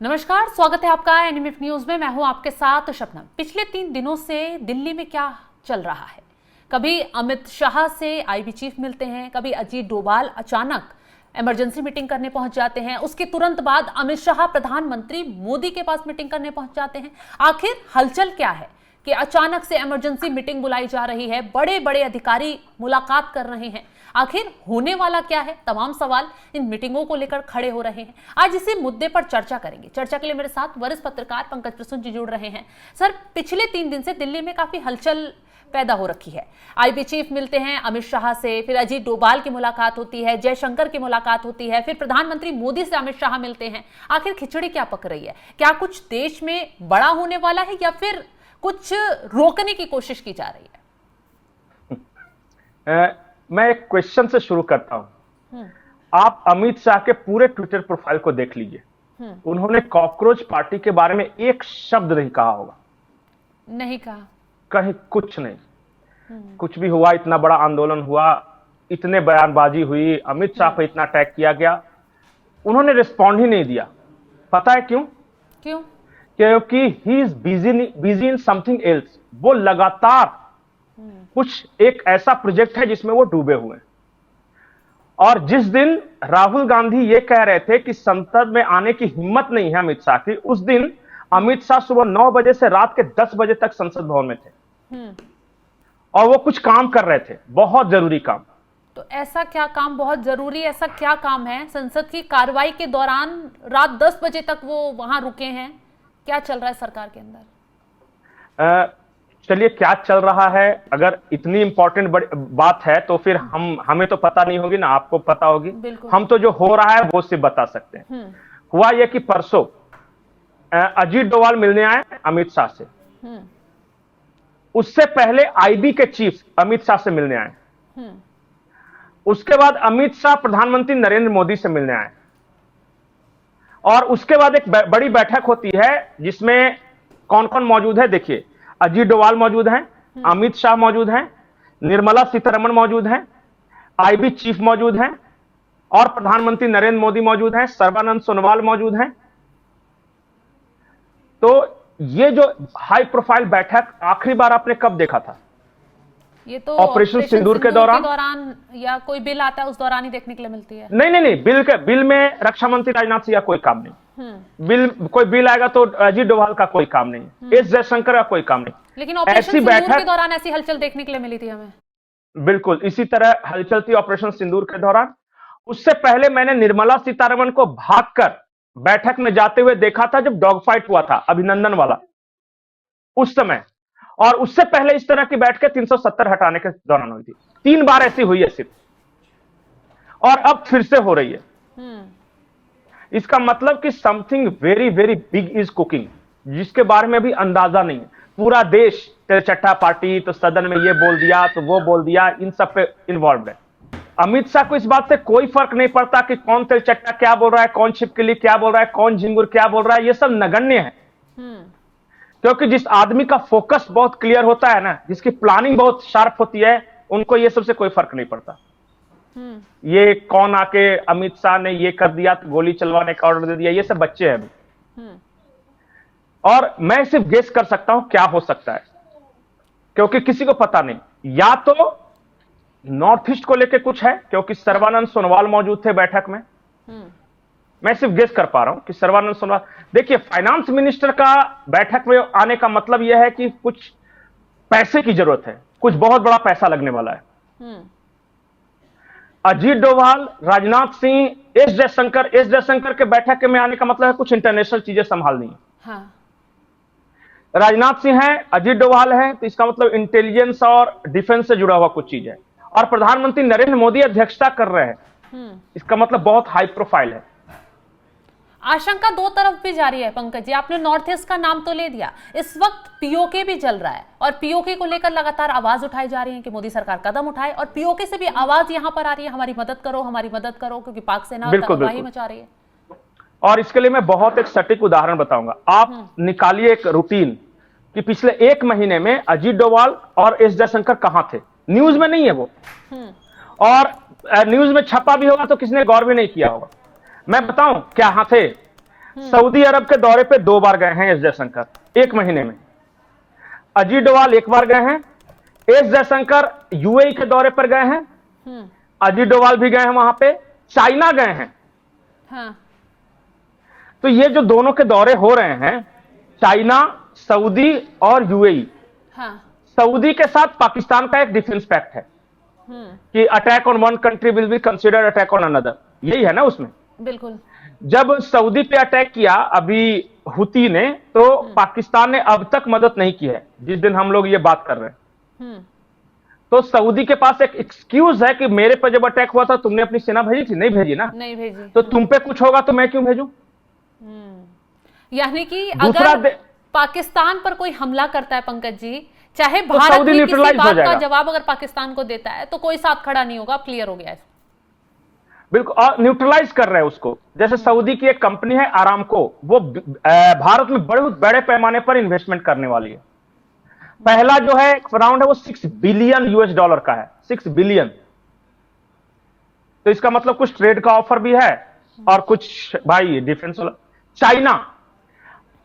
नमस्कार, स्वागत है आपका एनएमएफ न्यूज में। मैं हूं आपके साथ शबनम। पिछले 3 दिनों से दिल्ली में क्या चल रहा है? कभी अमित शाह से आईबी चीफ मिलते हैं, कभी अजीत डोभाल अचानक इमरजेंसी मीटिंग करने पहुंच जाते हैं, उसके तुरंत बाद अमित शाह प्रधानमंत्री मोदी के पास मीटिंग करने पहुंच जाते हैं। आखिर हलचल क्या है कि अचानक से इमरजेंसी मीटिंग बुलाई जा रही है, बड़े बड़े अधिकारी मुलाकात कर रहे हैं? आखिर होने वाला क्या है? तमाम सवाल इन मीटिंगों को लेकर खड़े हो रहे हैं। आज इसी मुद्दे पर चर्चा करेंगे। चर्चा के लिए मेरे साथ वरिष्ठ पत्रकार पंकज प्रसून जी जुड़ रहे हैं। सर, पिछले 3 दिन से दिल्ली में काफी हलचल पैदा हो रखी है। आईबी चीफ मिलते हैं अमित शाह से, फिर अजीत डोभाल की मुलाकात होती है, जयशंकर की मुलाकात होती है, फिर प्रधानमंत्री मोदी से अमित शाह मिलते हैं। आखिर खिचड़ी क्या पक रही है? क्या कुछ देश में बड़ा होने वाला है या फिर कुछ रोकने की कोशिश की जा रही है? मैं एक क्वेश्चन से शुरू करता हूं। आप अमित शाह के पूरे ट्विटर प्रोफाइल को देख लीजिए। उन्होंने कॉकरोच पार्टी के बारे में एक शब्द नहीं कहा होगा। नहीं कहा, कहीं कुछ नहीं। कुछ भी हुआ, इतना बड़ा आंदोलन हुआ, इतने बयानबाजी हुई, अमित शाह पर इतना अटैक किया गया, उन्होंने रिस्पॉन्ड ही नहीं दिया। पता है क्यों? क्योंकि he is busy in something else. वो लगातार कुछ एक ऐसा प्रोजेक्ट है जिसमें वो डूबे हुए हैं। और जिस दिन राहुल गांधी ये कह रहे थे कि संसद में आने की हिम्मत नहीं है अमित शाह की, उस दिन अमित शाह सुबह 9 बजे से रात के 10 बजे तक संसद भवन में थे और वो कुछ काम कर रहे थे, बहुत जरूरी काम। तो ऐसा क्या काम बहुत जरूरी, ऐसा क्या काम है? संसद की कार्रवाई के दौरान रात 10 बजे तक वो वहां रुके हैं। क्या चल रहा है सरकार के अंदर? चलिए, क्या चल रहा है? अगर इतनी इंपॉर्टेंट बात है तो फिर हमें तो पता नहीं होगी ना, आपको पता होगी। हम तो जो हो रहा है वो सिर्फ बता सकते हैं। हुआ यह कि परसों अजीत डोभाल मिलने आए अमित शाह से। उससे पहले आईबी के चीफ अमित शाह से मिलने आए। उसके बाद अमित शाह प्रधानमंत्री नरेंद्र मोदी से मिलने आए और उसके बाद एक बड़ी बैठक होती है जिसमें कौन कौन मौजूद है। देखिए, अजीत डोभाल मौजूद हैं, अमित शाह मौजूद हैं, निर्मला सीतारमण मौजूद हैं, आईबी चीफ मौजूद हैं और प्रधानमंत्री नरेंद्र मोदी मौजूद हैं, सर्बानंद सोनोवाल मौजूद हैं। तो ये जो हाई प्रोफाइल बैठक आखिरी बार आपने कब देखा था? ये तो ऑपरेशन सिंदूर के दौरान या कोई बिल आता है उस दौरान ही देखने के लिए मिलती है। नहीं, बिल में रक्षा मंत्री राजनाथ सिंह का कोई काम नहीं। कोई बिल आएगा तो अजीत डोभाल का कोई काम नहीं, एस जयशंकर का कोई काम नहीं। लेकिन ऑपरेशन सिंदूर के दौरान ऐसी हलचल देखने के लिए मिली थी हमें। बिल्कुल इसी तरह हलचल थी ऑपरेशन सिंदूर के दौरान। उससे पहले मैंने निर्मला सीतारमण को भागकर बैठक में जाते हुए देखा था जब डॉग फाइट हुआ था अभिनंदन वाला, उस समय। और उससे पहले इस तरह की बैठकें 370 हटाने के दौरान हुई थी। 3 बार ऐसी हुई है सिर्फ, और अब फिर से हो रही है। इसका मतलब कि something very very big is cooking, जिसके बारे में भी अंदाजा नहीं है। पूरा देश तेलचट्टा पार्टी, तो सदन में ये बोल दिया तो वो बोल दिया, इन सब पे इन्वॉल्व है। अमित शाह को इस बात से कोई फर्क नहीं पड़ता कि कौन तेलचट्टा क्या बोल रहा है, कौन छिपकली क्या बोल रहा है, कौन झिंगुर क्या बोल रहा है। ये सब नगण्य है। क्योंकि जिस आदमी का फोकस बहुत क्लियर होता है ना, जिसकी प्लानिंग बहुत शार्प होती है, उनको ये सबसे कोई फर्क नहीं पड़ता। ये कौन आके अमित शाह ने ये कर दिया तो गोली चलवाने का ऑर्डर दे दिया, ये सब बच्चे हैं अभी। और मैं सिर्फ गेस कर सकता हूं क्या हो सकता है, क्योंकि किसी को पता नहीं। या तो नॉर्थ ईस्ट को लेकर कुछ है, क्योंकि सर्बानंद सोनोवाल मौजूद थे बैठक में। मैं सिर्फ गेस कर पा रहा हूं कि सर्बानंद सोनोवाल, देखिए फाइनेंस मिनिस्टर का बैठक में आने का मतलब यह है कि कुछ पैसे की जरूरत है, कुछ बहुत बड़ा पैसा लगने वाला है। अजीत डोभाल, राजनाथ सिंह, एस जयशंकर के बैठक में आने का मतलब है कुछ इंटरनेशनल चीजें संभालनी है। हाँ। राजनाथ सिंह है, अजीत डोभाल है, तो इसका मतलब इंटेलिजेंस और डिफेंस से जुड़ा हुआ कुछ चीज है। और प्रधानमंत्री नरेंद्र मोदी अध्यक्षता कर रहे हैं, इसका मतलब बहुत हाई प्रोफाइल है। आशंका दो तरफ भी जारी है पंकज जी। आपने नॉर्थ ईस्ट का नाम तो ले दिया, इस वक्त पीओके भी चल रहा है और पीओके को लेकर लगातार आवाज उठाई जा रही है कि मोदी सरकार कदम उठाए, और पीओके से भी आवाज यहां पर आ रही है, हमारी मदद करो, क्योंकि पाक सेना तबाही मचा रही है। और इसके लिए मैं बहुत एक सटीक उदाहरण बताऊंगा। आप निकालिए एक रूटीन कि पिछले 1 महीने में अजीत डोभाल और एस जयशंकर कहां थे। न्यूज में नहीं है वो, और न्यूज में छपा भी होगा तो किसने गौर भी नहीं किया होगा। मैं बताऊं क्या थे? सऊदी अरब के दौरे पे 2 बार गए हैं एस जयशंकर 1 महीने में। अजीत डोभाल 1 बार गए हैं। एस जयशंकर यूएई के दौरे पर गए हैं। अजीत डोभाल भी गए हैं वहां पे। चाइना गए हैं। हाँ। तो ये जो दोनों के दौरे हो रहे हैं, चाइना, सऊदी और यूएई। हाँ। सऊदी के साथ पाकिस्तान का एक डिफेंस पैक्ट है कि attack on one country will be considered attack on another, यही है ना उसमें। बिल्कुल। जब सऊदी पे अटैक किया अभी हुती ने, तो पाकिस्तान ने अब तक मदद नहीं की है जिस दिन हम लोग ये बात कर रहे हैं। तो सऊदी के पास एक एक्सक्यूज है कि मेरे पर जब अटैक हुआ था तुमने अपनी सेना भेजी थी, नहीं भेजी ना, नहीं भेजी, तो तुम पे कुछ होगा तो मैं क्यों भेजूं। यानी कि अगर पाकिस्तान पर कोई हमला करता है पंकज जी, चाहे भारत भी किसी बात का जवाब अगर पाकिस्तान को देता है तो कोई साथ खड़ा नहीं होगा। क्लियर हो गया है बिल्कुल, और न्यूट्रलाइज कर रहे हैं उसको। जैसे सऊदी की एक कंपनी है आरामको, वो भारत में बड़े बड़े पैमाने पर इन्वेस्टमेंट करने वाली है। पहला जो है राउंड है वो $6 बिलियन का है, 6 बिलियन। तो इसका मतलब कुछ ट्रेड का ऑफर भी है और कुछ भाई डिफेंस वाला।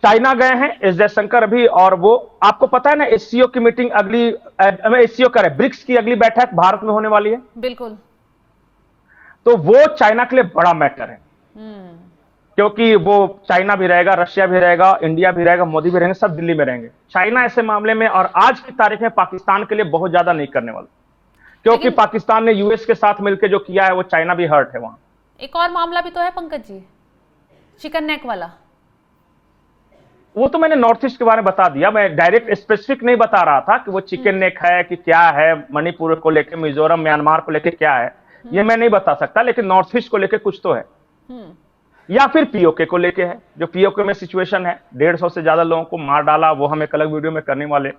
चाइना गए हैं एस जयशंकर अभी, और वो आपको पता है ना एससीओ की मीटिंग अगली, एससीओ करे ब्रिक्स की अगली बैठक भारत में होने वाली है। बिल्कुल। तो वो चाइना के लिए बड़ा मैटर है, क्योंकि वो चाइना भी रहेगा, रशिया भी रहेगा, इंडिया भी रहेगा, मोदी भी रहेंगे, सब दिल्ली में रहेंगे। चाइना ऐसे मामले में और आज की तारीख में पाकिस्तान के लिए बहुत ज्यादा नहीं करने वाला, क्योंकि पाकिस्तान ने यूएस के साथ मिलकर जो किया है वो चाइना भी हर्ट है वहां। एक और मामला भी तो है पंकज जी, चिकन नेक वाला। वो तो मैंने नॉर्थ ईस्ट के बारे में बता दिया, मैं डायरेक्ट स्पेसिफिक नहीं बता रहा था कि वो चिकन नेक है कि क्या है, मणिपुर को लेके, मिजोरम, म्यांमार को लेके क्या है, ये मैं नहीं बता सकता, लेकिन नॉर्थ ईस्ट को लेके कुछ तो है, या फिर पीओके को लेके है। जो पीओके में सिचुएशन है, 150 से ज्यादा लोगों को मार डाला, वो हम एक अलग वीडियो में करने वाले।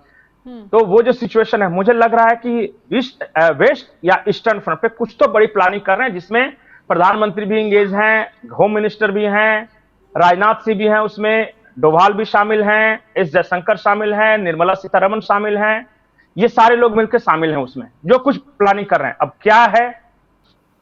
तो वो जो सिचुएशन है, मुझे लग रहा है कि वेस्ट या ईस्टर्न फ्रंट पे कुछ तो बड़ी प्लानिंग कर रहे हैं, जिसमें प्रधानमंत्री भी इंगेज हैं, होम मिनिस्टर भी हैं, राजनाथ सिंह भी हैं, उसमें डोभाल भी शामिल हैं, एस जयशंकर शामिल हैं, निर्मला सीतारमण शामिल हैं, ये सारे लोग मिलकर शामिल हैं उसमें, जो कुछ प्लानिंग कर रहे हैं। अब क्या है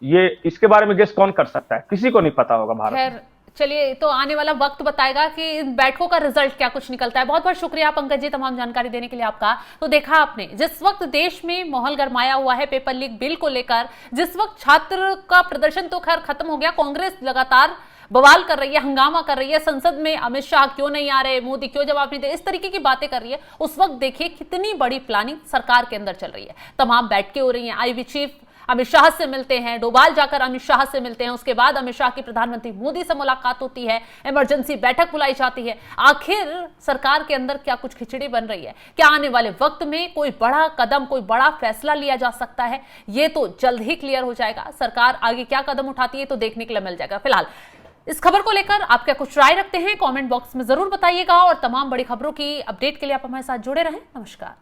ये, इसके बारे में गेस कौन कर सकता है, किसी को नहीं पता होगा भारत में। चलिए, तो आने वाला वक्त बताएगा कि इन बैठकों का रिजल्ट क्या कुछ निकलता है। बहुत बहुत शुक्रिया पंकज जी तमाम जानकारी देने के लिए आपका। तो देखा आपने, जिस वक्त देश में माहौल गरमाया हुआ है पेपर लीक बिल को लेकर, जिस वक्त छात्र का प्रदर्शन तो खैर खत्म हो गया, कांग्रेस लगातार बवाल कर रही है, हंगामा कर रही है, संसद में अमित शाह क्यों नहीं आ रहे, मोदी क्यों जवाब नहीं दे, इस तरीके की बातें कर रही है, उस वक्त देखिए कितनी बड़ी प्लानिंग सरकार के अंदर चल रही है। तमाम बैठकें हो रही हैं, आईबी चीफ अमित शाह से मिलते हैं, डोभाल जाकर अमित शाह से मिलते हैं, उसके बाद अमित शाह की प्रधानमंत्री मोदी से मुलाकात होती है, इमरजेंसी बैठक बुलाई जाती है। आखिर सरकार के अंदर क्या कुछ खिचड़ी बन रही है? क्या आने वाले वक्त में कोई बड़ा कदम, कोई बड़ा फैसला लिया जा सकता है? ये तो जल्द ही क्लियर हो जाएगा। सरकार आगे क्या कदम उठाती है तो देखने के लिए मिल जाएगा। फिलहाल इस खबर को लेकर आप क्या कुछ राय रखते हैं, कमेंट बॉक्स में जरूर बताइएगा, और तमाम बड़ी खबरों की अपडेट के लिए आप हमारे साथ जुड़े रहें। नमस्कार।